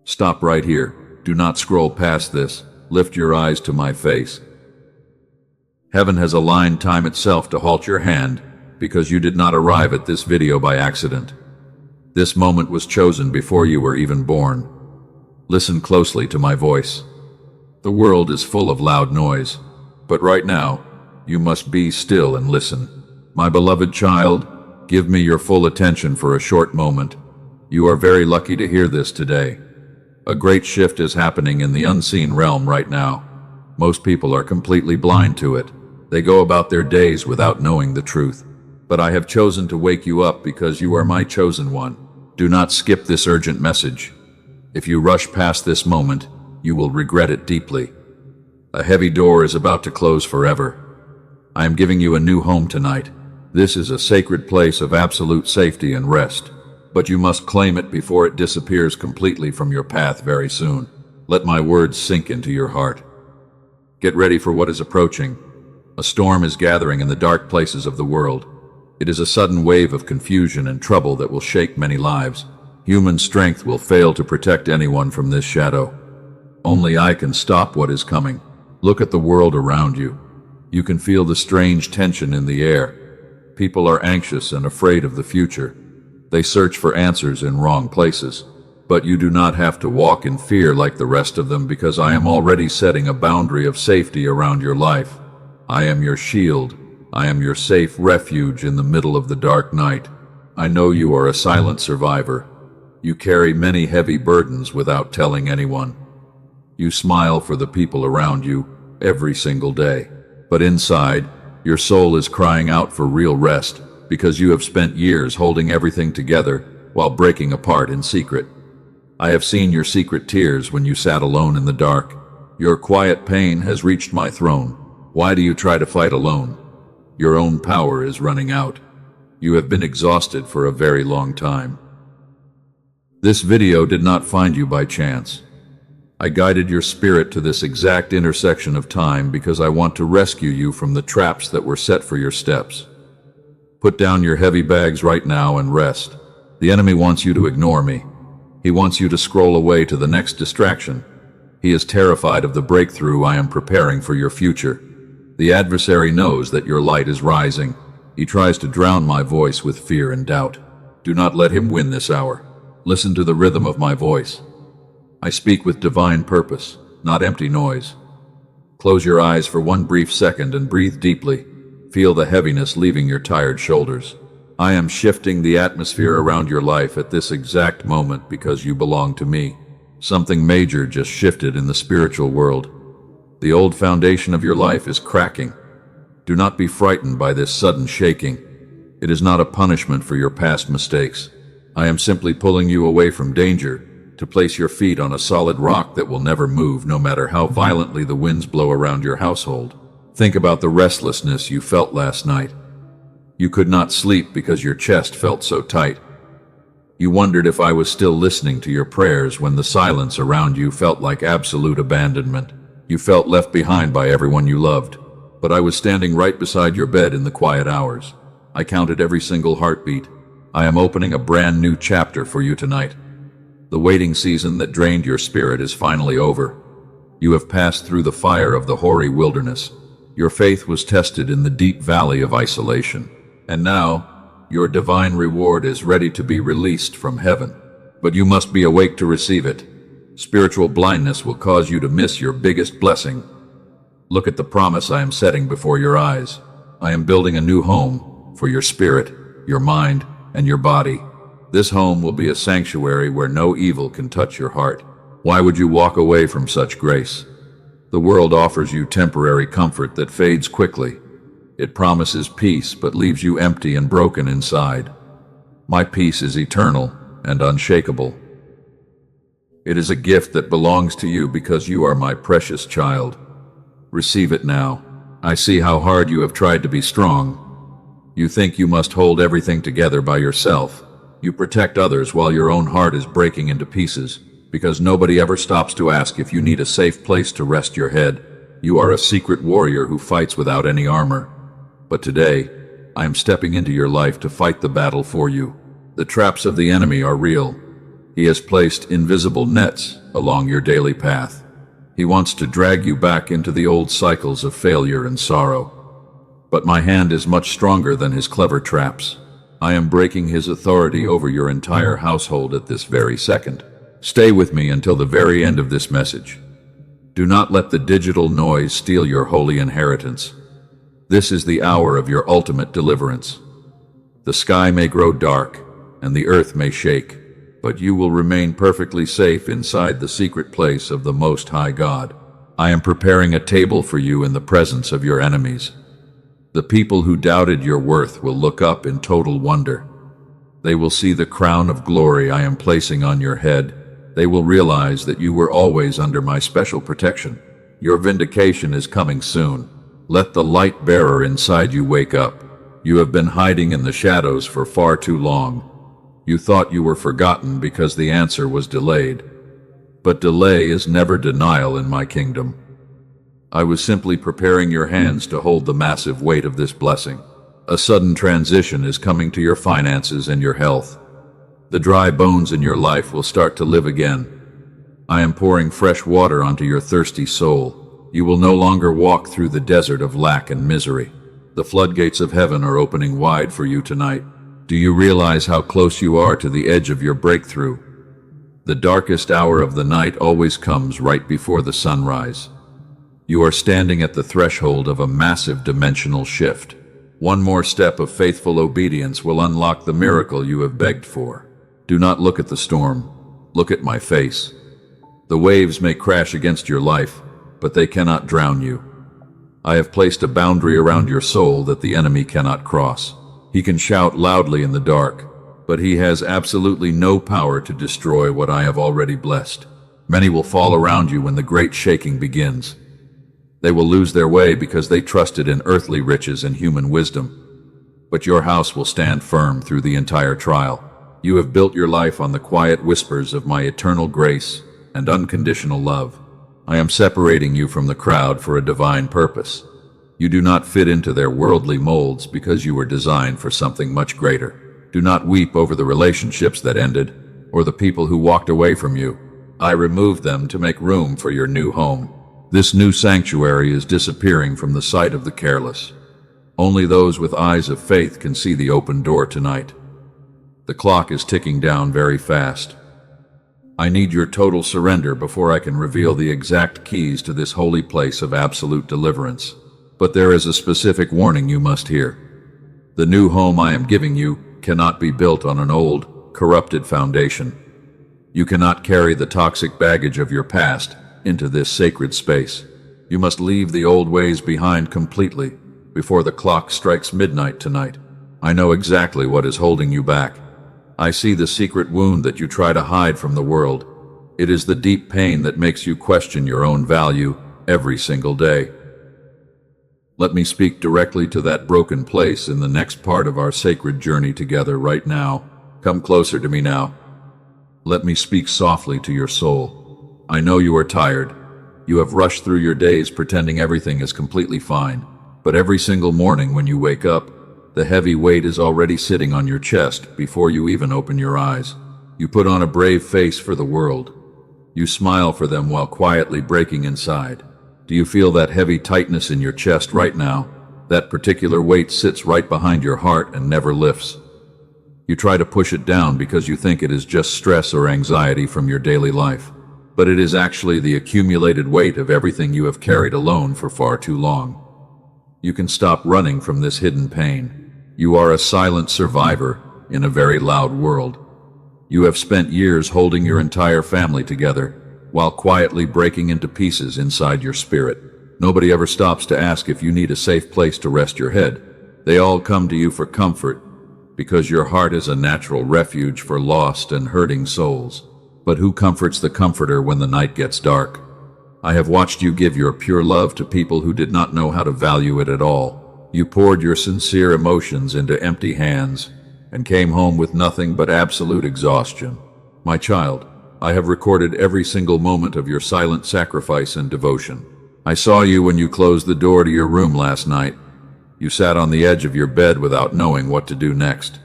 Stop right here. Do not scroll past this. Lift your eyes to my face. Heaven has aligned time itself to halt your hand because you did not arrive at this video by accident. This moment was chosen before you were even born. Listen closely to my voice. The world is full of loud noise, but right now, you must be still and listen. My beloved child, give me your full attention for a short moment. You are very lucky to hear this today. A great shift is happening in the unseen realm right now. Most people are completely blind to it. They go about their days without knowing the truth. But I have chosen to wake you up because you are my chosen one. Do not skip this urgent message. If you rush past this moment, you will regret it deeply. A heavy door is about to close forever. I am giving you a new home tonight. This is a sacred place of absolute safety and rest. But you must claim it before it disappears completely from your path very soon. Let my words sink into your heart. Get ready for what is approaching. A storm is gathering in the dark places of the world. It is a sudden wave of confusion and trouble that will shake many lives. Human strength will fail to protect anyone from this shadow. Only I can stop what is coming. Look at the world around you. You can feel the strange tension in the air. People are anxious and afraid of the future. They search for answers in wrong places. But you do not have to walk in fear like the rest of them because I am already setting a boundary of safety around your life. I am your shield. I am your safe refuge in the middle of the dark night. I know you are a silent survivor. You carry many heavy burdens without telling anyone. You smile for the people around you every single day. But inside, your soul is crying out for real rest because you have spent years holding everything together while breaking apart in secret. I have seen your secret tears when you sat alone in the dark. Your quiet pain has reached my throne. Why do you try to fight alone? Your own power is running out. You have been exhausted for a very long time. This video did not find you by chance. I guided your spirit to this exact intersection of time because I want to rescue you from the traps that were set for your steps. Put down your heavy bags right now and rest. The enemy wants you to ignore me. He wants you to scroll away to the next distraction. He is terrified of the breakthrough I am preparing for your future. The adversary knows that your light is rising. He tries to drown my voice with fear and doubt. Do not let him win this hour. Listen to the rhythm of my voice. I speak with divine purpose, not empty noise. Close your eyes for one brief second and breathe deeply. Feel the heaviness leaving your tired shoulders. I am shifting the atmosphere around your life at this exact moment because you belong to me. Something major just shifted in the spiritual world. The old foundation of your life is cracking. Do not be frightened by this sudden shaking. It is not a punishment for your past mistakes. I am simply pulling you away from danger to place your feet on a solid rock that will never move no matter how violently the winds blow around your household. Think about the restlessness you felt last night. You could not sleep because your chest felt so tight. You wondered if I was still listening to your prayers when the silence around you felt like absolute abandonment. You felt left behind by everyone you loved. But I was standing right beside your bed in the quiet hours. I counted every single heartbeat. I am opening a brand new chapter for you tonight. The waiting season that drained your spirit is finally over. You have passed through the fire of the hoary wilderness. Your faith was tested in the deep valley of isolation. And now, your divine reward is ready to be released from heaven. But you must be awake to receive it. Spiritual blindness will cause you to miss your biggest blessing. Look at the promise I am setting before your eyes. I am building a new home for your spirit, your mind, and your body. This home will be a sanctuary where no evil can touch your heart. Why would you walk away from such grace? The world offers you temporary comfort that fades quickly. It promises peace but leaves you empty and broken inside. My peace is eternal and unshakable. It is a gift that belongs to you because you are my precious child. Receive it now. I see how hard you have tried to be strong. You think you must hold everything together by yourself. You protect others while your own heart is breaking into pieces, because nobody ever stops to ask if you need a safe place to rest your head. You are a secret warrior who fights without any armor. But today, I am stepping into your life to fight the battle for you. The traps of the enemy are real. He has placed invisible nets along your daily path. He wants to drag you back into the old cycles of failure and sorrow. But my hand is much stronger than his clever traps. I am breaking his authority over your entire household at this very second. Stay with me until the very end of this message. Do not let the digital noise steal your holy inheritance. This is the hour of your ultimate deliverance. The sky may grow dark, and the earth may shake, but you will remain perfectly safe inside the secret place of the Most High God. I am preparing a table for you in the presence of your enemies. The people who doubted your worth will look up in total wonder. They will see the crown of glory I am placing on your head. They will realize that you were always under my special protection. Your vindication is coming soon. Let the light bearer inside you wake up. You have been hiding in the shadows for far too long. You thought you were forgotten because the answer was delayed. But delay is never denial in my kingdom. I was simply preparing your hands to hold the massive weight of this blessing. A sudden transition is coming to your finances and your health. The dry bones in your life will start to live again. I am pouring fresh water onto your thirsty soul. You will no longer walk through the desert of lack and misery. The floodgates of heaven are opening wide for you tonight. Do you realize how close you are to the edge of your breakthrough? The darkest hour of the night always comes right before the sunrise. You are standing at the threshold of a massive dimensional shift. One more step of faithful obedience will unlock the miracle you have begged for. Do not look at the storm. Look at my face. The waves may crash against your life, but they cannot drown you. I have placed a boundary around your soul that the enemy cannot cross. He can shout loudly in the dark, but he has absolutely no power to destroy what I have already blessed. Many will fall around you when the great shaking begins. They will lose their way because they trusted in earthly riches and human wisdom. But your house will stand firm through the entire trial. You have built your life on the quiet whispers of my eternal grace and unconditional love. I am separating you from the crowd for a divine purpose. You do not fit into their worldly molds because you were designed for something much greater. Do not weep over the relationships that ended or the people who walked away from you. I removed them to make room for your new home. This new sanctuary is disappearing from the sight of the careless. Only those with eyes of faith can see the open door tonight. The clock is ticking down very fast. I need your total surrender before I can reveal the exact keys to this holy place of absolute deliverance. But there is a specific warning you must hear. The new home I am giving you cannot be built on an old, corrupted foundation. You cannot carry the toxic baggage of your past into this sacred space. You must leave the old ways behind completely before the clock strikes midnight tonight. I know exactly what is holding you back. I see the secret wound that you try to hide from the world. It is the deep pain that makes you question your own value every single day. Let me speak directly to that broken place in the next part of our sacred journey together right now. Come closer to me now. Let me speak softly to your soul. I know you are tired. You have rushed through your days pretending everything is completely fine. But every single morning when you wake up, the heavy weight is already sitting on your chest before you even open your eyes. You put on a brave face for the world. You smile for them while quietly breaking inside. Do you feel that heavy tightness in your chest right now? That particular weight sits right behind your heart and never lifts. You try to push it down because you think it is just stress or anxiety from your daily life. But it is actually the accumulated weight of everything you have carried alone for far too long. You can stop running from this hidden pain. You are a silent survivor in a very loud world. You have spent years holding your entire family together while quietly breaking into pieces inside your spirit. Nobody ever stops to ask if you need a safe place to rest your head. They all come to you for comfort because your heart is a natural refuge for lost and hurting souls. But who comforts the comforter when the night gets dark? I have watched you give your pure love to people who did not know how to value it at all. You poured your sincere emotions into empty hands and came home with nothing but absolute exhaustion. My child, I have recorded every single moment of your silent sacrifice and devotion. I saw you when you closed the door to your room last night. You sat on the edge of your bed without knowing what to do next.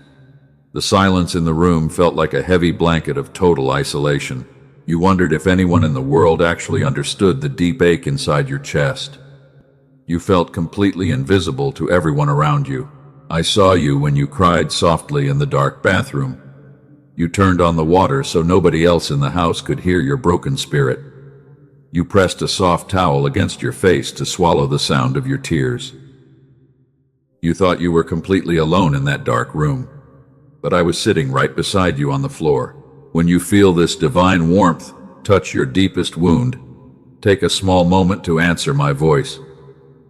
The silence in the room felt like a heavy blanket of total isolation. You wondered if anyone in the world actually understood the deep ache inside your chest. You felt completely invisible to everyone around you. I saw you when you cried softly in the dark bathroom. You turned on the water so nobody else in the house could hear your broken spirit. You pressed a soft towel against your face to swallow the sound of your tears. You thought you were completely alone in that dark room, but I was sitting right beside you on the floor. When you feel this divine warmth touch your deepest wound, take a small moment to answer my voice.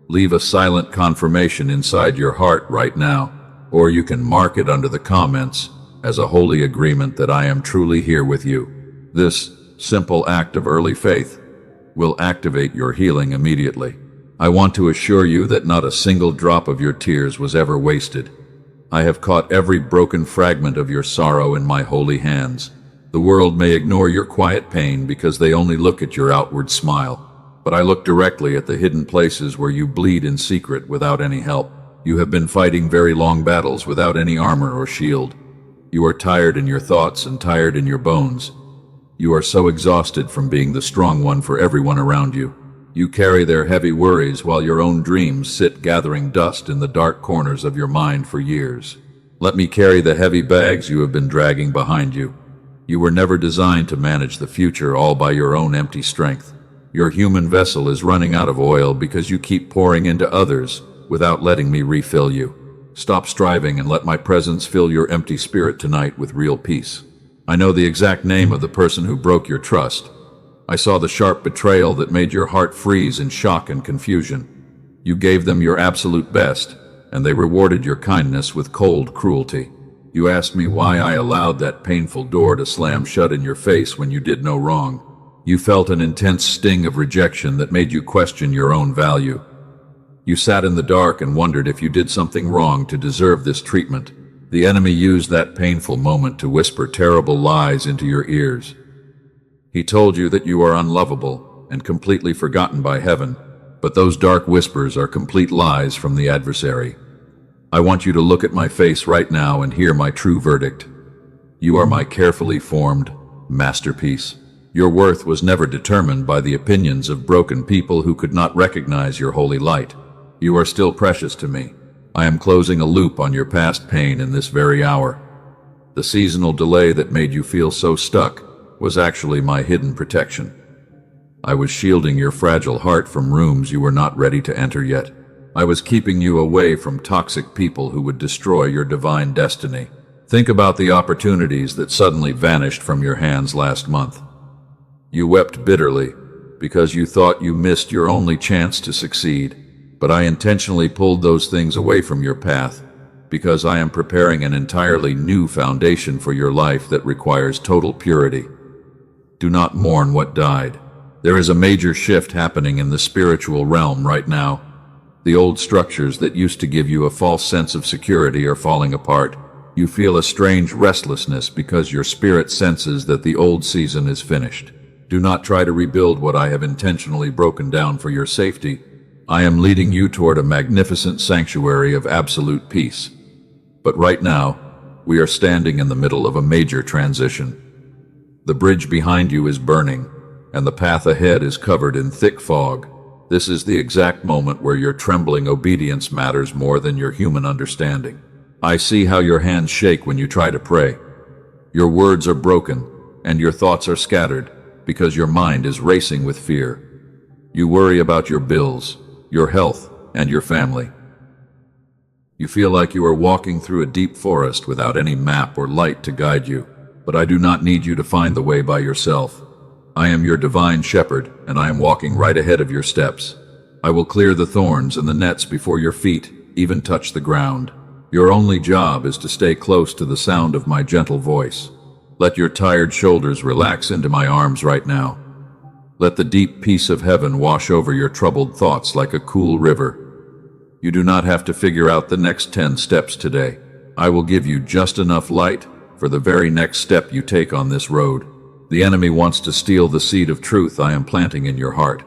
Leave a silent confirmation inside your heart right now, or you can mark it under the comments as a holy agreement that I am truly here with you. This simple act of early faith will activate your healing immediately. I want to assure you that not a single drop of your tears was ever wasted. I have caught every broken fragment of your sorrow in my holy hands. The world may ignore your quiet pain because they only look at your outward smile. But I look directly at the hidden places where you bleed in secret without any help. You have been fighting very long battles without any armor or shield. You are tired in your thoughts and tired in your bones. You are so exhausted from being the strong one for everyone around you. You carry their heavy worries while your own dreams sit gathering dust in the dark corners of your mind for years. Let me carry the heavy bags you have been dragging behind you. You were never designed to manage the future all by your own empty strength. Your human vessel is running out of oil because you keep pouring into others without letting me refill you. Stop striving and let my presence fill your empty spirit tonight with real peace. I know the exact name of the person who broke your trust. I saw the sharp betrayal that made your heart freeze in shock and confusion. You gave them your absolute best, and they rewarded your kindness with cold cruelty. You asked me why I allowed that painful door to slam shut in your face when you did no wrong. You felt an intense sting of rejection that made you question your own value. You sat in the dark and wondered if you did something wrong to deserve this treatment. The enemy used that painful moment to whisper terrible lies into your ears. He told you that you are unlovable and completely forgotten by heaven, but those dark whispers are complete lies from the adversary. I want you to look at my face right now and hear my true verdict. You are my carefully formed masterpiece. Your worth was never determined by the opinions of broken people who could not recognize your holy light. You are still precious to me. I am closing a loop on your past pain in this very hour. The seasonal delay that made you feel so stuck was actually my hidden protection. I was shielding your fragile heart from rooms you were not ready to enter yet. I was keeping you away from toxic people who would destroy your divine destiny. Think about the opportunities that suddenly vanished from your hands last month. You wept bitterly because you thought you missed your only chance to succeed, but I intentionally pulled those things away from your path because I am preparing an entirely new foundation for your life that requires total purity. Do not mourn what died. There is a major shift happening in the spiritual realm right now. The old structures that used to give you a false sense of security are falling apart. You feel a strange restlessness because your spirit senses that the old season is finished. Do not try to rebuild what I have intentionally broken down for your safety. I am leading you toward a magnificent sanctuary of absolute peace. But right now, we are standing in the middle of a major transition. The bridge behind you is burning, and the path ahead is covered in thick fog. This is the exact moment where your trembling obedience matters more than your human understanding. I see how your hands shake when you try to pray. Your words are broken, and your thoughts are scattered, because your mind is racing with fear. You worry about your bills, your health, and your family. You feel like you are walking through a deep forest without any map or light to guide you, but I do not need you to find the way by yourself. I am your divine shepherd, and I am walking right ahead of your steps. I will clear the thorns and the nets before your feet even touch the ground. Your only job is to stay close to the sound of my gentle voice. Let your tired shoulders relax into my arms right now. Let the deep peace of heaven wash over your troubled thoughts like a cool river. You do not have to figure out the next 10 steps today. I will give you just enough light for the very next step you take on this road. The enemy wants to steal the seed of truth I am planting in your heart.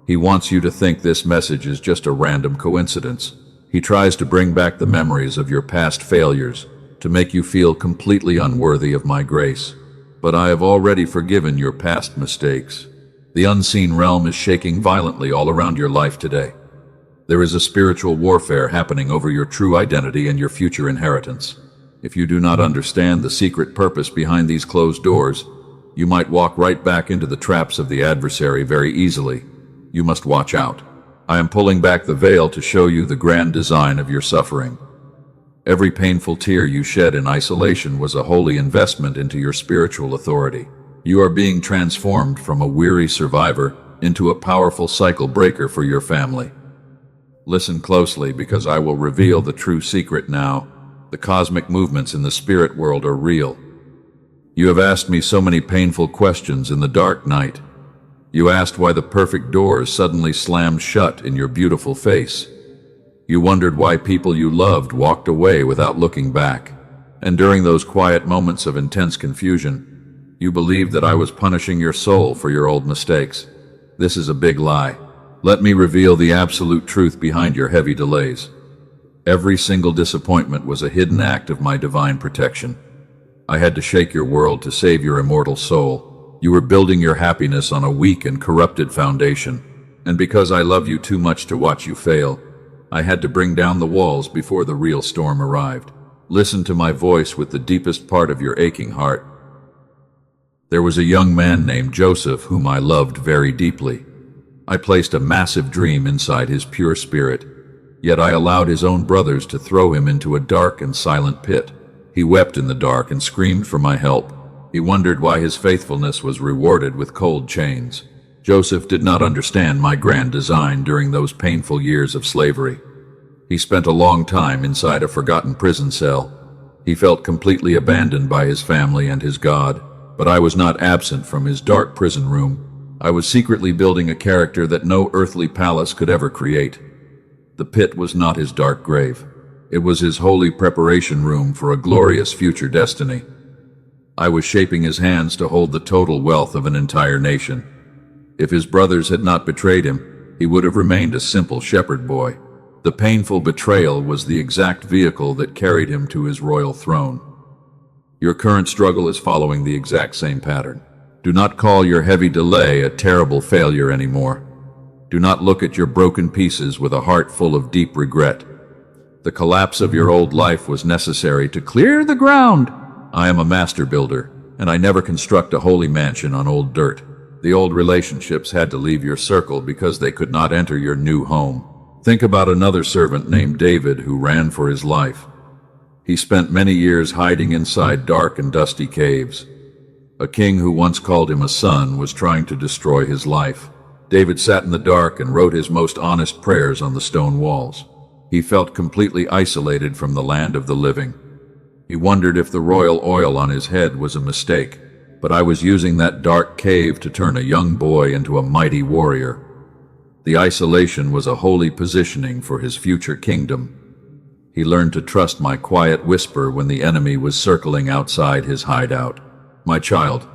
He wants you to think this message is just a random coincidence. He tries to bring back the memories of your past failures, to make you feel completely unworthy of my grace. But I have already forgiven your past mistakes. The unseen realm is shaking violently all around your life today. There is a spiritual warfare happening over your true identity and your future inheritance. If you do not understand the secret purpose behind these closed doors, you might walk right back into the traps of the adversary very easily. You must watch out. I am pulling back the veil to show you the grand design of your suffering. Every painful tear you shed in isolation was a holy investment into your spiritual authority. You are being transformed from a weary survivor into a powerful cycle breaker for your family. Listen closely, because I will reveal the true secret now. The cosmic movements in the spirit world are real. You have asked me so many painful questions in the dark night. You asked why the perfect doors suddenly slammed shut in your beautiful face. You wondered why people you loved walked away without looking back. And during those quiet moments of intense confusion, you believed that I was punishing your soul for your old mistakes. This is a big lie. Let me reveal the absolute truth behind your heavy delays. Every single disappointment was a hidden act of my divine protection. I had to shake your world to save your immortal soul. You were building your happiness on a weak and corrupted foundation. And because I love you too much to watch you fail, I had to bring down the walls before the real storm arrived. Listen to my voice with the deepest part of your aching heart. There was a young man named Joseph whom I loved very deeply. I placed a massive dream inside his pure spirit, yet I allowed his own brothers to throw him into a dark and silent pit. He wept in the dark and screamed for my help. He wondered why his faithfulness was rewarded with cold chains. Joseph did not understand my grand design during those painful years of slavery. He spent a long time inside a forgotten prison cell. He felt completely abandoned by his family and his God, but I was not absent from his dark prison room. I was secretly building a character that no earthly palace could ever create. The pit was not his dark grave. It was his holy preparation room for a glorious future destiny. I was shaping his hands to hold the total wealth of an entire nation. If his brothers had not betrayed him, he would have remained a simple shepherd boy. The painful betrayal was the exact vehicle that carried him to his royal throne. Your current struggle is following the exact same pattern. Do not call your heavy delay a terrible failure anymore. Do not look at your broken pieces with a heart full of deep regret. The collapse of your old life was necessary to clear the ground. I am a master builder, and I never construct a holy mansion on old dirt. The old relationships had to leave your circle because they could not enter your new home. Think about another servant named David who ran for his life. He spent many years hiding inside dark and dusty caves. A king who once called him a son was trying to destroy his life. David sat in the dark and wrote his most honest prayers on the stone walls. He felt completely isolated from the land of the living. He wondered if the royal oil on his head was a mistake, but I was using that dark cave to turn a young boy into a mighty warrior. The isolation was a holy positioning for his future kingdom. He learned to trust my quiet whisper when the enemy was circling outside his hideout. My child,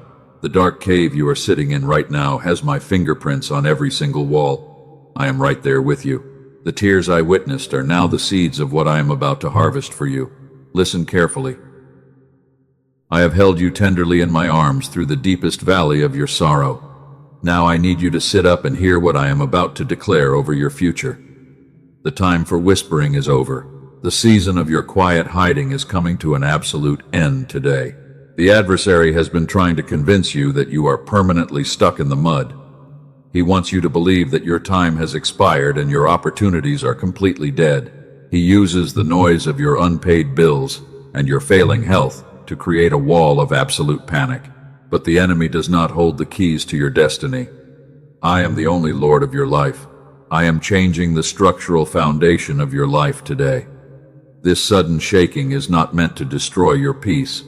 the dark cave you are sitting in right now has my fingerprints on every single wall. I am right there with you. The tears I witnessed are now the seeds of what I am about to harvest for you. Listen carefully. I have held you tenderly in my arms through the deepest valley of your sorrow. Now I need you to sit up and hear what I am about to declare over your future. The time for whispering is over. The season of your quiet hiding is coming to an absolute end today. The adversary has been trying to convince you that you are permanently stuck in the mud. He wants you to believe that your time has expired and your opportunities are completely dead. He uses the noise of your unpaid bills and your failing health to create a wall of absolute panic. But the enemy does not hold the keys to your destiny. I am the only Lord of your life. I am changing the structural foundation of your life today. This sudden shaking is not meant to destroy your peace.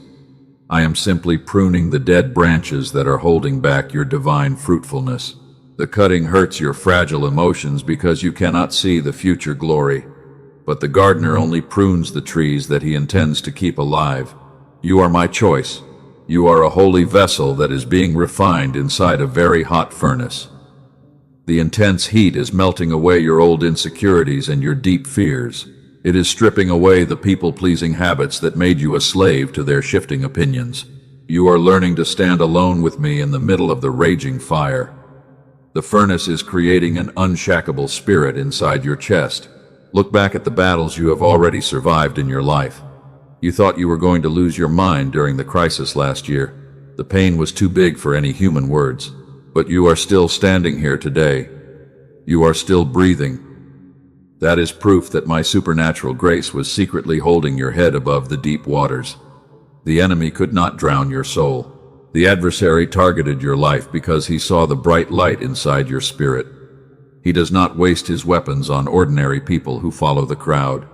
I am simply pruning the dead branches that are holding back your divine fruitfulness. The cutting hurts your fragile emotions because you cannot see the future glory. But the gardener only prunes the trees that he intends to keep alive. You are my choice. You are a holy vessel that is being refined inside a very hot furnace. The intense heat is melting away your old insecurities and your deep fears. It is stripping away the people-pleasing habits that made you a slave to their shifting opinions. You are learning to stand alone with me in the middle of the raging fire. The furnace is creating an unshackable spirit inside your chest. Look back at the battles you have already survived in your life. You thought you were going to lose your mind during the crisis last year. The pain was too big for any human words. But you are still standing here today. You are still breathing. That is proof that my supernatural grace was secretly holding your head above the deep waters. The enemy could not drown your soul. The adversary targeted your life because he saw the bright light inside your spirit. He does not waste his weapons on ordinary people who follow the crowd.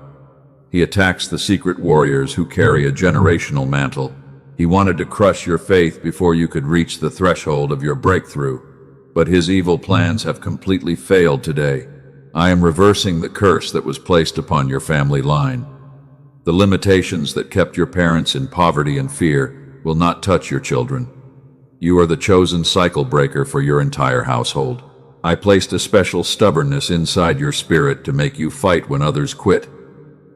He attacks the secret warriors who carry a generational mantle. He wanted to crush your faith before you could reach the threshold of your breakthrough. But his evil plans have completely failed today. I am reversing the curse that was placed upon your family line. The limitations that kept your parents in poverty and fear will not touch your children. You are the chosen cycle breaker for your entire household. I placed a special stubbornness inside your spirit to make you fight when others quit.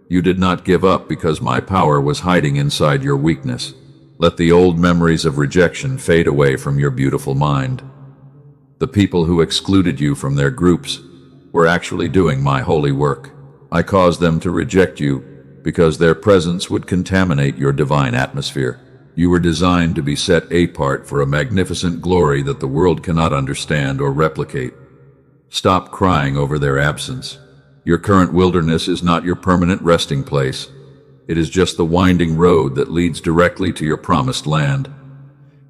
You did not give up because my power was hiding inside your weakness. Let the old memories of rejection fade away from your beautiful mind. The people who excluded you from their groups were actually doing my holy work. I caused them to reject you because their presence would contaminate your divine atmosphere. You were designed to be set apart for a magnificent glory that the world cannot understand or replicate. Stop crying over their absence. Your current wilderness is not your permanent resting place. It is just the winding road that leads directly to your promised land.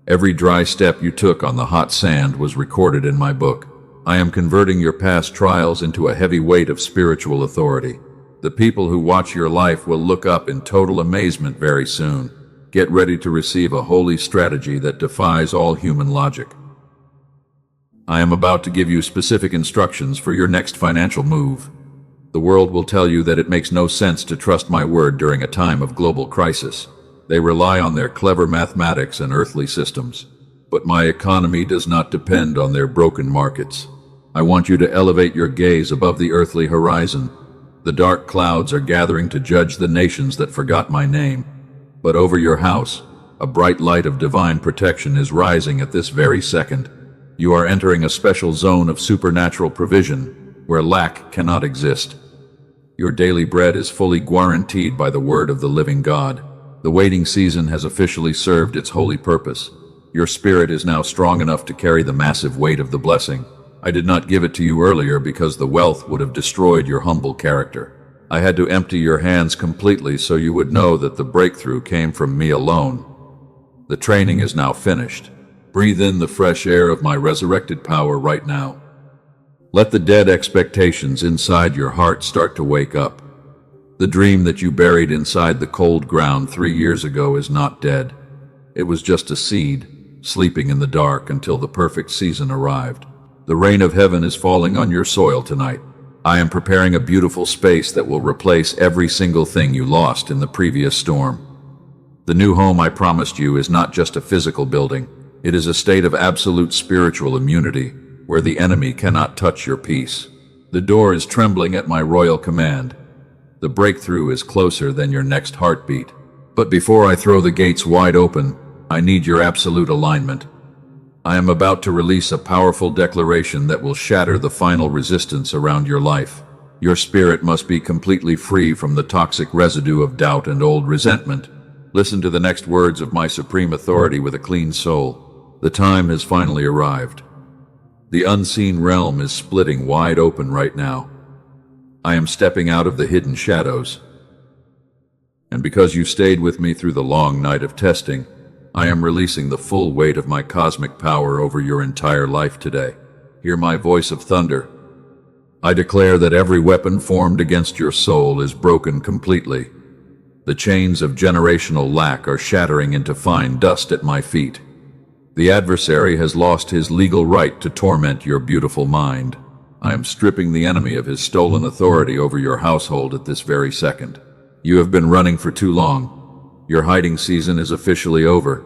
Every dry step you took on the hot sand was recorded in my book. I am converting your past trials into a heavy weight of spiritual authority. The people who watch your life will look up in total amazement very soon. Get ready to receive a holy strategy that defies all human logic. I am about to give you specific instructions for your next financial move. The world will tell you that it makes no sense to trust my word during a time of global crisis. They rely on their clever mathematics and earthly systems. But my economy does not depend on their broken markets. I want you to elevate your gaze above the earthly horizon. The dark clouds are gathering to judge the nations that forgot my name. But over your house, a bright light of divine protection is rising at this very second. You are entering a special zone of supernatural provision where lack cannot exist. Your daily bread is fully guaranteed by the word of the living God. The waiting season has officially served its holy purpose. Your spirit is now strong enough to carry the massive weight of the blessing. I did not give it to you earlier because the wealth would have destroyed your humble character. I had to empty your hands completely so you would know that the breakthrough came from me alone. The training is now finished. Breathe in the fresh air of my resurrected power right now. Let the dead expectations inside your heart start to wake up. The dream that you buried inside the cold ground 3 years ago is not dead. It was just a seed, sleeping in the dark until the perfect season arrived. The rain of heaven is falling on your soil tonight. I am preparing a beautiful space that will replace every single thing you lost in the previous storm. The new home I promised you is not just a physical building. It is a state of absolute spiritual immunity, where the enemy cannot touch your peace. The door is trembling at my royal command. The breakthrough is closer than your next heartbeat. But before I throw the gates wide open, I need your absolute alignment. I am about to release a powerful declaration that will shatter the final resistance around your life. Your spirit must be completely free from the toxic residue of doubt and old resentment. Listen to the next words of my supreme authority with a clean soul. The time has finally arrived. The unseen realm is splitting wide open right now. I am stepping out of the hidden shadows. And because you stayed with me through the long night of testing, I am releasing the full weight of my cosmic power over your entire life today. Hear my voice of thunder. I declare that every weapon formed against your soul is broken completely. The chains of generational lack are shattering into fine dust at my feet. The adversary has lost his legal right to torment your beautiful mind. I am stripping the enemy of his stolen authority over your household at this very second. You have been running for too long. Your hiding season is officially over.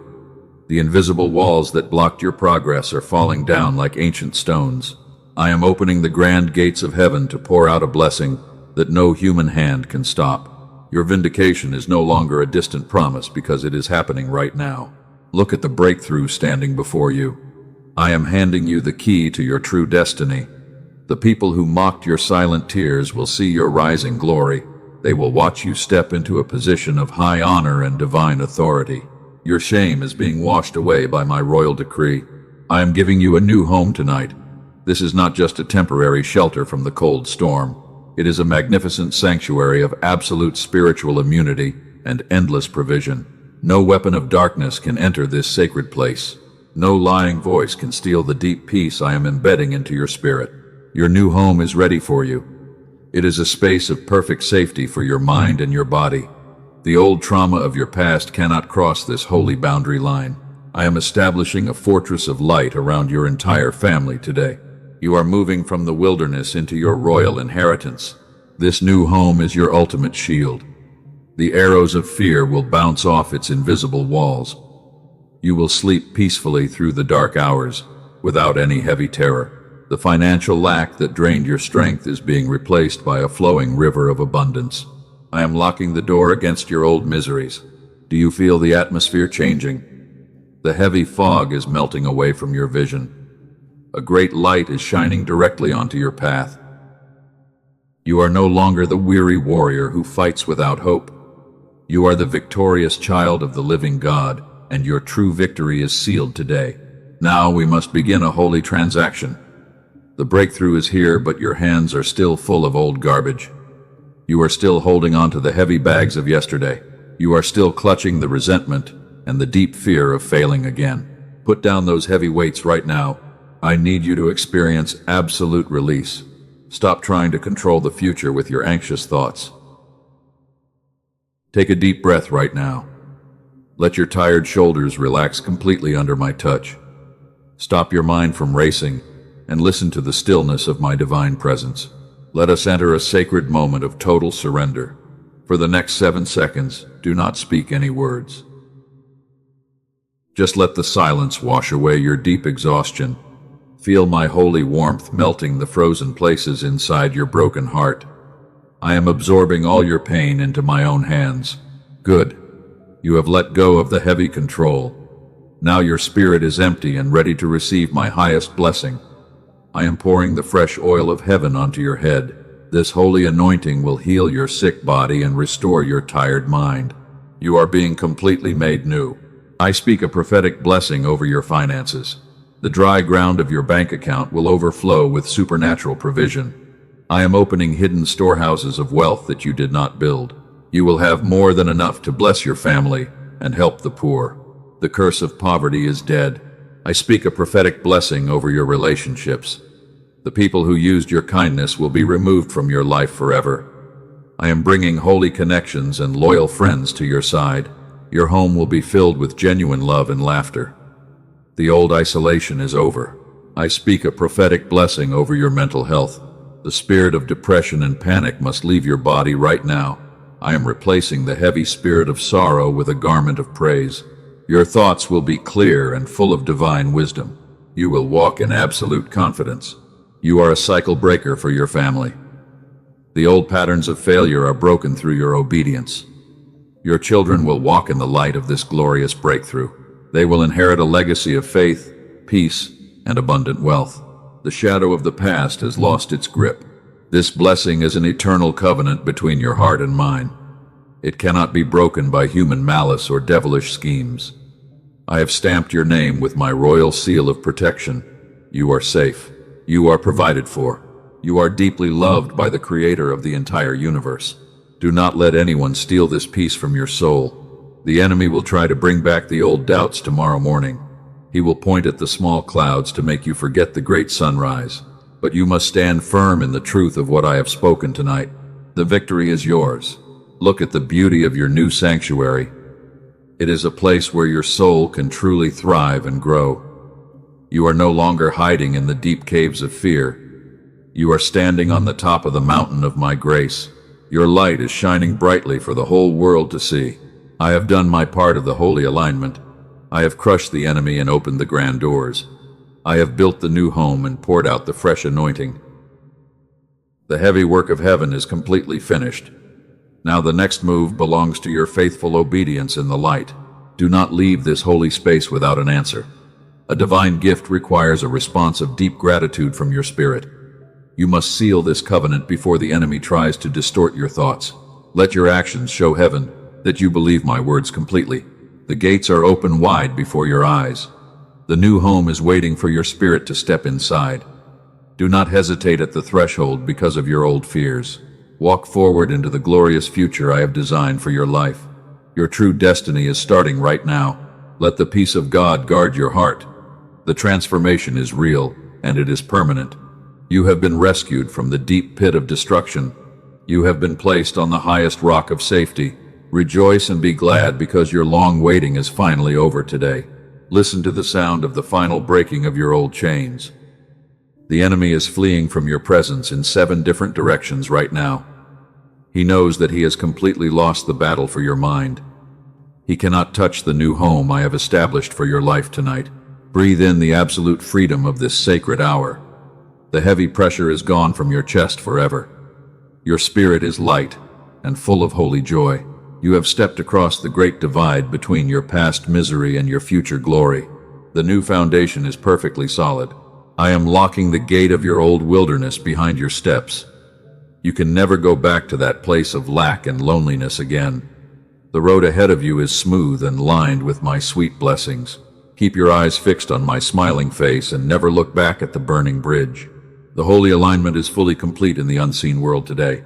The invisible walls that blocked your progress are falling down like ancient stones. I am opening the grand gates of heaven to pour out a blessing that no human hand can stop. Your vindication is no longer a distant promise because it is happening right now. Look at the breakthrough standing before you. I am handing you the key to your true destiny. The people who mocked your silent tears will see your rising glory. They will watch you step into a position of high honor and divine authority. Your shame is being washed away by my royal decree. I am giving you a new home tonight. This is not just a temporary shelter from the cold storm. It is a magnificent sanctuary of absolute spiritual immunity and endless provision. No weapon of darkness can enter this sacred place. No lying voice can steal the deep peace I am embedding into your spirit. Your new home is ready for you. It is a space of perfect safety for your mind and your body. The old trauma of your past cannot cross this holy boundary line. I am establishing a fortress of light around your entire family today. You are moving from the wilderness into your royal inheritance. This new home is your ultimate shield. The arrows of fear will bounce off its invisible walls. You will sleep peacefully through the dark hours, without any heavy terror. The financial lack that drained your strength is being replaced by a flowing river of abundance. I am locking the door against your old miseries. Do you feel the atmosphere changing? The heavy fog is melting away from your vision. A great light is shining directly onto your path. You are no longer the weary warrior who fights without hope. You are the victorious child of the living God, and your true victory is sealed today. Now we must begin a holy transaction. The breakthrough is here, but your hands are still full of old garbage. You are still holding on to the heavy bags of yesterday. You are still clutching the resentment and the deep fear of failing again. Put down those heavy weights right now. I need you to experience absolute release. Stop trying to control the future with your anxious thoughts. Take a deep breath right now. Let your tired shoulders relax completely under my touch. Stop your mind from racing and listen to the stillness of my divine presence. Let us enter a sacred moment of total surrender. For the next 7 seconds, do not speak any words. Just let the silence wash away your deep exhaustion. Feel my holy warmth melting the frozen places inside your broken heart. I am absorbing all your pain into my own hands. Good. You have let go of the heavy control. Now your spirit is empty and ready to receive my highest blessing. I am pouring the fresh oil of heaven onto your head. This holy anointing will heal your sick body and restore your tired mind. You are being completely made new. I speak a prophetic blessing over your finances. The dry ground of your bank account will overflow with supernatural provision. I am opening hidden storehouses of wealth that you did not build. You will have more than enough to bless your family and help the poor. The curse of poverty is dead. I speak a prophetic blessing over your relationships. The people who used your kindness will be removed from your life forever. I am bringing holy connections and loyal friends to your side. Your home will be filled with genuine love and laughter. The old isolation is over. I speak a prophetic blessing over your mental health. The spirit of depression and panic must leave your body right now. I am replacing the heavy spirit of sorrow with a garment of praise. Your thoughts will be clear and full of divine wisdom. You will walk in absolute confidence. You are a cycle breaker for your family. The old patterns of failure are broken through your obedience. Your children will walk in the light of this glorious breakthrough. They will inherit a legacy of faith, peace, and abundant wealth. The shadow of the past has lost its grip. This blessing is an eternal covenant between your heart and mine. It cannot be broken by human malice or devilish schemes. I have stamped your name with my royal seal of protection. You are safe. You are provided for. You are deeply loved by the Creator of the entire universe. Do not let anyone steal this peace from your soul. The enemy will try to bring back the old doubts tomorrow morning. He will point at the small clouds to make you forget the great sunrise. But you must stand firm in the truth of what I have spoken tonight. The victory is yours. Look at the beauty of your new sanctuary. It is a place where your soul can truly thrive and grow. You are no longer hiding in the deep caves of fear. You are standing on the top of the mountain of my grace. Your light is shining brightly for the whole world to see. I have done my part of the holy alignment. I have crushed the enemy and opened the grand doors. I have built the new home and poured out the fresh anointing. The heavy work of heaven is completely finished. Now the next move belongs to your faithful obedience in the light. Do not leave this holy space without an answer. A divine gift requires a response of deep gratitude from your spirit. You must seal this covenant before the enemy tries to distort your thoughts. Let your actions show heaven that you believe my words completely. The gates are open wide before your eyes. The new home is waiting for your spirit to step inside. Do not hesitate at the threshold because of your old fears. Walk forward into the glorious future I have designed for your life. Your true destiny is starting right now. Let the peace of God guard your heart. The transformation is real, and it is permanent. You have been rescued from the deep pit of destruction. You have been placed on the highest rock of safety. Rejoice and be glad because your long waiting is finally over today. Listen to the sound of the final breaking of your old chains. The enemy is fleeing from your presence in 7 different directions right now. He knows that he has completely lost the battle for your mind. He cannot touch the new home I have established for your life tonight. Breathe in the absolute freedom of this sacred hour. The heavy pressure is gone from your chest forever. Your spirit is light and full of holy joy. You have stepped across the great divide between your past misery and your future glory. The new foundation is perfectly solid. I am locking the gate of your old wilderness behind your steps. You can never go back to that place of lack and loneliness again. The road ahead of you is smooth and lined with my sweet blessings. Keep your eyes fixed on my smiling face and never look back at the burning bridge. The holy alignment is fully complete in the unseen world today.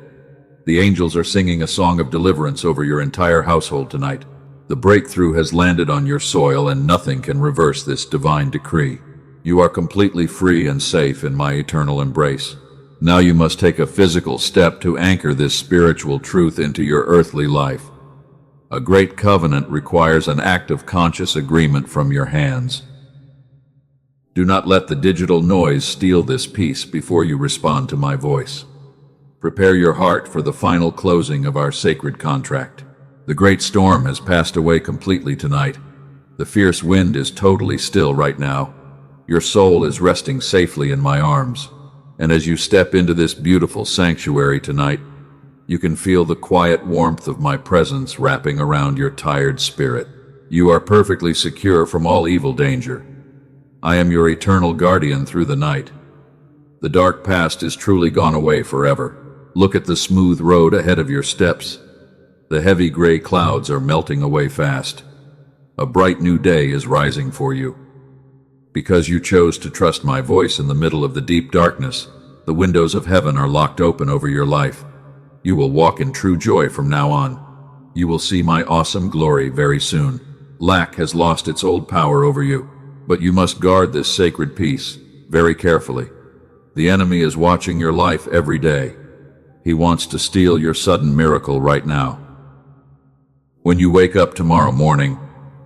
The angels are singing a song of deliverance over your entire household tonight. The breakthrough has landed on your soil and nothing can reverse this divine decree. You are completely free and safe in my eternal embrace. Now you must take a physical step to anchor this spiritual truth into your earthly life. A great covenant requires an act of conscious agreement from your hands. Do not let the digital noise steal this peace before you respond to my voice. Prepare your heart for the final closing of our sacred contract. The great storm has passed away completely tonight. The fierce wind is totally still right now. Your soul is resting safely in my arms. And as you step into this beautiful sanctuary tonight, you can feel the quiet warmth of my presence wrapping around your tired spirit. You are perfectly secure from all evil danger. I am your eternal guardian through the night. The dark past is truly gone away forever. Look at the smooth road ahead of your steps. The heavy gray clouds are melting away fast. A bright new day is rising for you. Because you chose to trust my voice in the middle of the deep darkness, the windows of heaven are locked open over your life. You will walk in true joy from now on. You will see my awesome glory very soon. Lack has lost its old power over you, but you must guard this sacred peace very carefully. The enemy is watching your life every day. He wants to steal your sudden miracle right now. When you wake up tomorrow morning,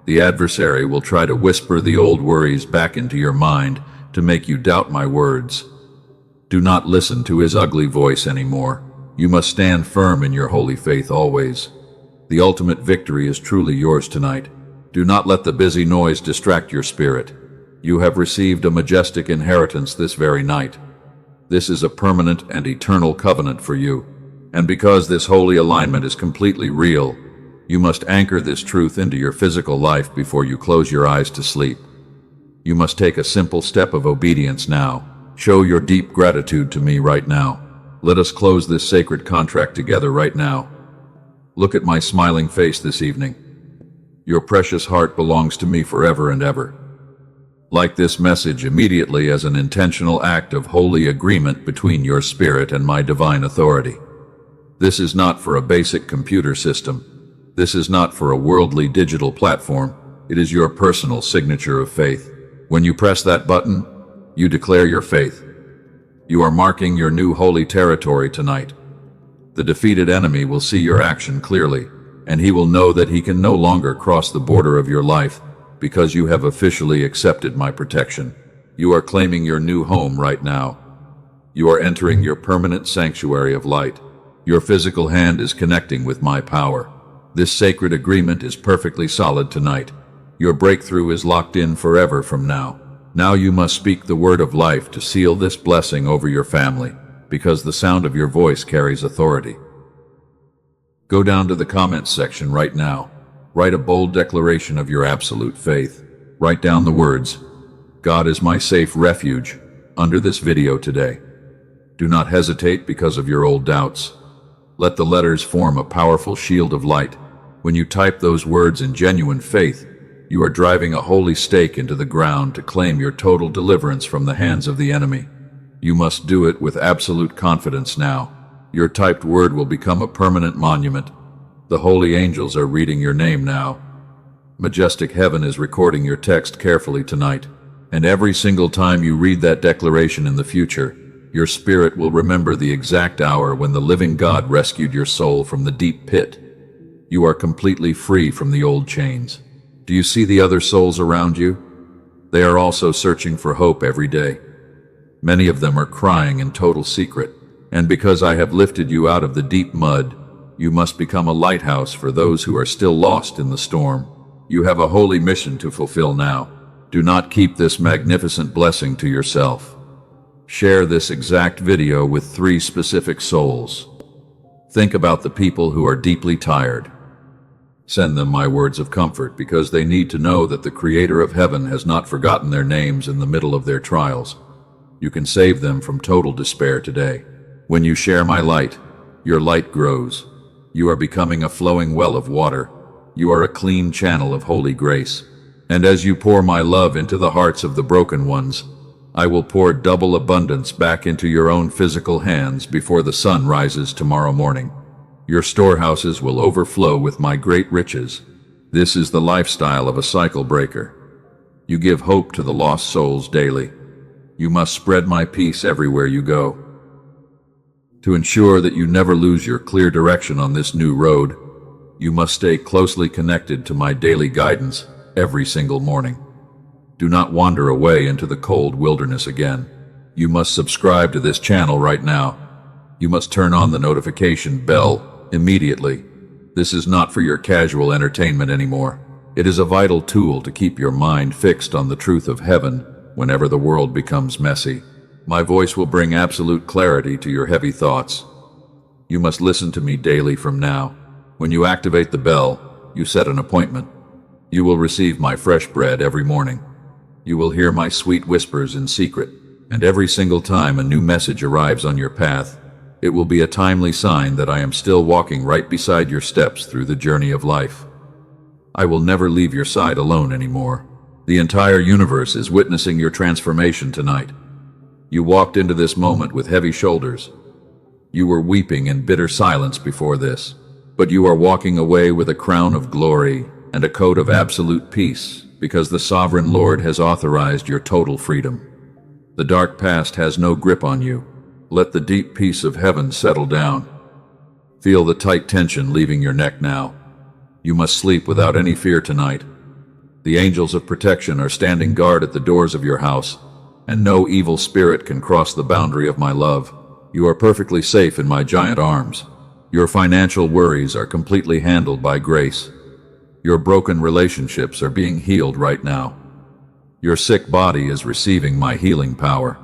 the adversary will try to whisper the old worries back into your mind to make you doubt my words. Do not listen to his ugly voice anymore. You must stand firm in your holy faith always. The ultimate victory is truly yours tonight. Do not let the busy noise distract your spirit. You have received a majestic inheritance this very night. This is a permanent and eternal covenant for you. And because this holy alignment is completely real, you must anchor this truth into your physical life before you close your eyes to sleep. You must take a simple step of obedience now. Show your deep gratitude to me right now. Let us close this sacred contract together right now. Look at my smiling face this evening. Your precious heart belongs to me forever and ever. Like this message immediately as an intentional act of holy agreement between your spirit and my divine authority. This is not for a basic computer system. This is not for a worldly digital platform. It is your personal signature of faith. When you press that button, you declare your faith. You are marking your new holy territory tonight. The defeated enemy will see your action clearly, and he will know that he can no longer cross the border of your life because you have officially accepted my protection. You are claiming your new home right now. You are entering your permanent sanctuary of light. Your physical hand is connecting with my power. This sacred agreement is perfectly solid tonight. Your breakthrough is locked in forever from now. Now you must speak the word of life to seal this blessing over your family. because the sound of your voice carries authority. Go down to the comments section right now. Write a bold declaration of your absolute faith. Write down the words, "God is my safe refuge," under this video today. Do not hesitate because of your old doubts. Let the letters form a powerful shield of light. When you type those words in genuine faith, you are driving a holy stake into the ground to claim your total deliverance from the hands of the enemy. You must do it with absolute confidence now. Your typed word will become a permanent monument. The holy angels are reading your name now. Majestic heaven is recording your text carefully tonight, and every single time you read that declaration in the future, your spirit will remember the exact hour when the living God rescued your soul from the deep pit. You are completely free from the old chains. Do you see the other souls around you? They are also searching for hope every day. Many of them are crying in total secret, and because I have lifted you out of the deep mud, you must become a lighthouse for those who are still lost in the storm. You have a holy mission to fulfill now. Do not keep this magnificent blessing to yourself. Share this exact video with 3 specific souls. Think about the people who are deeply tired. Send them my words of comfort because they need to know that the Creator of heaven has not forgotten their names in the middle of their trials. You can save them from total despair today. When you share my light, your light grows. You are becoming a flowing well of water. You are a clean channel of holy grace. And as you pour my love into the hearts of the broken ones, I will pour double abundance back into your own physical hands before the sun rises tomorrow morning. Your storehouses will overflow with my great riches. This is the lifestyle of a cycle breaker. You give hope to the lost souls daily. You must spread my peace everywhere you go. To ensure that you never lose your clear direction on this new road, you must stay closely connected to my daily guidance every single morning. Do not wander away into the cold wilderness again. You must subscribe to this channel right now. You must turn on the notification bell immediately. This is not for your casual entertainment anymore. It is a vital tool to keep your mind fixed on the truth of heaven whenever the world becomes messy. My voice will bring absolute clarity to your heavy thoughts. You must listen to me daily from now. When you activate the bell, you set an appointment. You will receive my fresh bread every morning. You will hear my sweet whispers in secret, and every single time a new message arrives on your path, it will be a timely sign that I am still walking right beside your steps through the journey of life. I will never leave your side alone anymore. The entire universe is witnessing your transformation tonight. You walked into this moment with heavy shoulders. You were weeping in bitter silence before this, but you are walking away with a crown of glory and a coat of absolute peace because the Sovereign Lord has authorized your total freedom. The dark past has no grip on you. Let the deep peace of heaven settle down. Feel the tight tension leaving your neck now. You must sleep without any fear tonight. The angels of protection are standing guard at the doors of your house, and no evil spirit can cross the boundary of my love. You are perfectly safe in my giant arms. Your financial worries are completely handled by grace. Your broken relationships are being healed right now. Your sick body is receiving my healing power.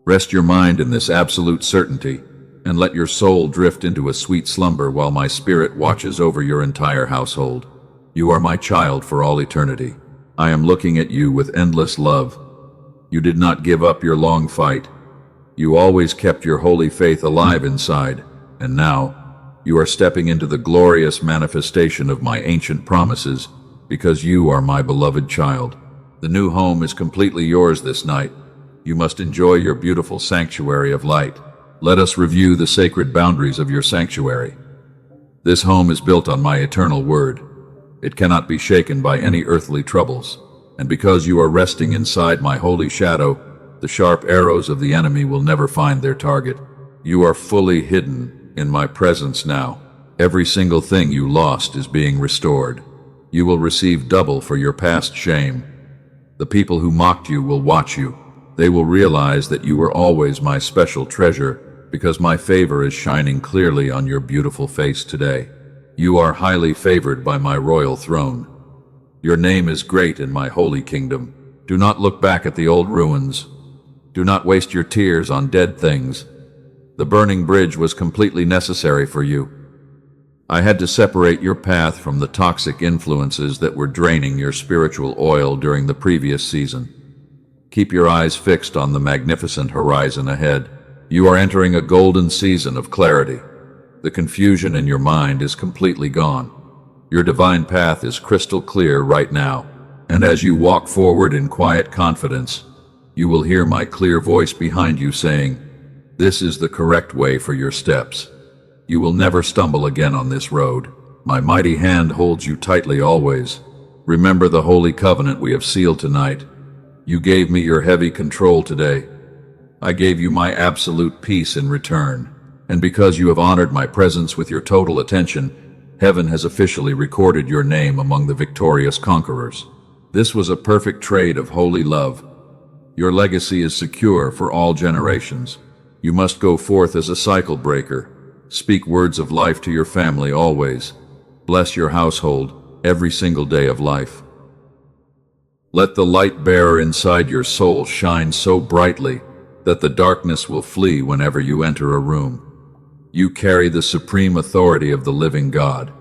Rest your mind in this absolute certainty, and let your soul drift into a sweet slumber while my spirit watches over your entire household. You are my child for all eternity. I am looking at you with endless love. You did not give up your long fight. You always kept your holy faith alive inside, and now you are stepping into the glorious manifestation of my ancient promises because you are my beloved child. The new home is completely yours this night. You must enjoy your beautiful sanctuary of light. Let us review the sacred boundaries of your sanctuary. This home is built on my eternal word. It cannot be shaken by any earthly troubles. And because you are resting inside my holy shadow, the sharp arrows of the enemy will never find their target. You are fully hidden in my presence now. Every single thing you lost is being restored. You will receive double for your past shame. The people who mocked you will watch you. They will realize that you were always my special treasure because my favor is shining clearly on your beautiful face today. You are highly favored by my royal throne. Your name is great in my holy kingdom. Do not look back at the old ruins. Do not waste your tears on dead things. The burning bridge was completely necessary for you. I had to separate your path from the toxic influences that were draining your spiritual oil during the previous season. Keep your eyes fixed on the magnificent horizon ahead. You are entering a golden season of clarity. The confusion in your mind is completely gone. Your divine path is crystal clear right now, and as you walk forward in quiet confidence, you will hear my clear voice behind you saying, "This is the correct way for your steps. You will never stumble again on this road. My mighty hand holds you tightly always. Remember the holy covenant we have sealed tonight. You gave me your heavy control today. I gave you my absolute peace in return, and because you have honored my presence with your total attention, heaven has officially recorded your name among the victorious conquerors. This was a perfect trade of holy love. Your legacy is secure for all generations. You must go forth as a cycle breaker. Speak words of life to your family always. Bless your household every single day of life. Let the light bearer inside your soul shine so brightly that the darkness will flee whenever you enter a room. You carry the supreme authority of the living God.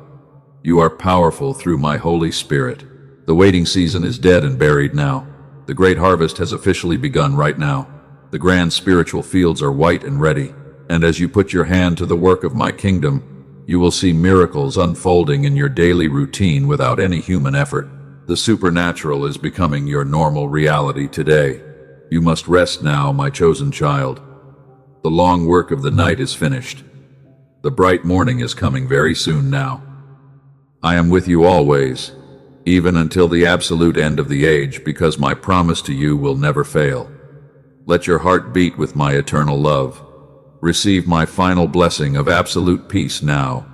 You are powerful through my Holy Spirit. The waiting season is dead and buried now. The great harvest has officially begun right now. The grand spiritual fields are white and ready, and as you put your hand to the work of my kingdom, you will see miracles unfolding in your daily routine without any human effort. The supernatural is becoming your normal reality today. You must rest now, my chosen child. The long work of the night is finished. The bright morning is coming very soon now. I am with you always, even until the absolute end of the age, because my promise to you will never fail. Let your heart beat with my eternal love. Receive my final blessing of absolute peace now.